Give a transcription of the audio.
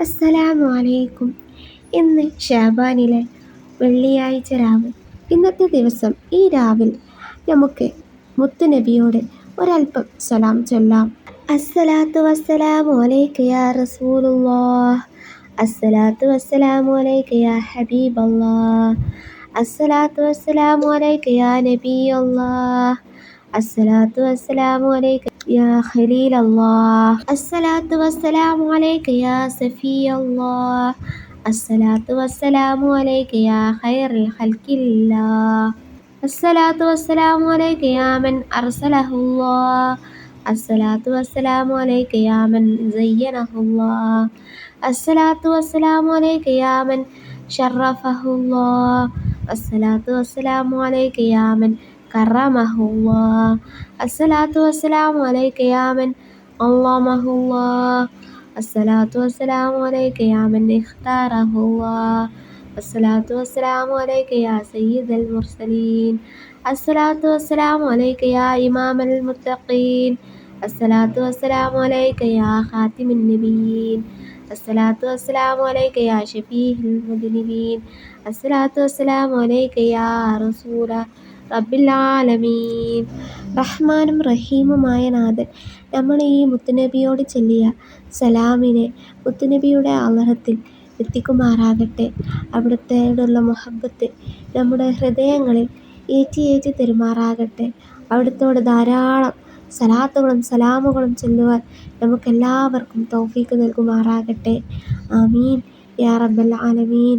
അസ്സലാമു അലൈക്കും. ഇന്ന് ഷാബാനിലെ വെള്ളിയാഴ്ച രാവ്. ഇന്നത്തെ ദിവസം ഈ രാവിൽ നമുക്ക് മുത്തുനബിയോട് ഒരൽപ്പം സലാം ചൊല്ലാം. അസ്സലാത്തു വസ്സലാമു അലൈക യാ റസൂലുള്ളാഹ്, അസ്സലാത്തു വസ്സലാമു അലൈക യാ ഹബീബല്ലാഹ്, അസ്സലാത്തു വസ്സലാമു അലൈക യാ നബിയല്ലാഹ്, അസ്സലാത്തു വസ്സലാമു അലൈക യാ ഖലീലല്ലാഹ്, അസ്സലാത്തു വസ്സലാമു അലൈക യാ സഫിയല്ലാഹ്, അസ്സലാത്തു വസ്സലാമു അലൈക യാ ഖൈറൽ ഖൽഖില്ലാഹ്, അസ്സലാത്തു വസ്സലാമു അലൈക യാ മൻ അർസലഹുല്ലാഹ്, അസ്സലാത്തു വസ്സലാമു അലൈക യാ മൻ സയ്യനഹുല്ലാഹ്, അസ്സലാത്തു വസ്സലാമു അലൈക യാ മൻ ശറഫഹുല്ലാഹ്, അസ്സലാത്തു വസ്സലാമു അലൈക യാ മൻ കറമഹുല്ലാഹ്, അസ്സലാത്തു വസ്സലാമു അലൈക യാ മൻ അള്ളമഹുല്ലാഹ്, അസ്സലാത്തു വസ്സലാമു അലൈക യാ മൻ ഇഖ്താറഹുല്ലാഹ്, അസ്സലാത്തു വസ്സലാമു അലൈക യാ സയ്യിദൽ മുർസലീൻ, അസ്സലാത്തു വസ്സലാമു അലൈക യാ ഇമാമൽ മുത്തഖീൻ, അസ്സലാത്തു വസ്സലാമു അലൈക യാ ഖാതിമൻ നബിയ്യീൻ, അസ്സലാത്തു വസ്സലാമു അലൈക യാ ശഫീഉൽ മുദ്നിബീൻ, അസ്സലാത്തു വസ്സലാമു അലൈക യാ റസൂല റബ്ബിൽ ആലമീൻ. റഹ്മാനും റഹീമുമായ നാഥൻ നമ്മൾ ഈ മുത്തുനബിയോട് ചൊല്ലിയ സലാമിനെ മുത്തുനബിയുടെ അളഹത്തിൽ എത്തിക്കുമാറാകട്ടെ. അവിടുത്തോടുള്ള മുഹബ്ബത്ത് നമ്മുടെ ഹൃദയങ്ങളിൽ ഏറ്റി തരുമാറാകട്ടെ. അവിടുത്തോട് ധാരാളം സലാത്തുകളും സലാമുകളും ചൊല്ലുവാൻ നമുക്കെല്ലാവർക്കും തൗഫീക്ക് നൽകുമാറാകട്ടെ. ആമീൻ യാ റബ്ബൽ ആലമീൻ.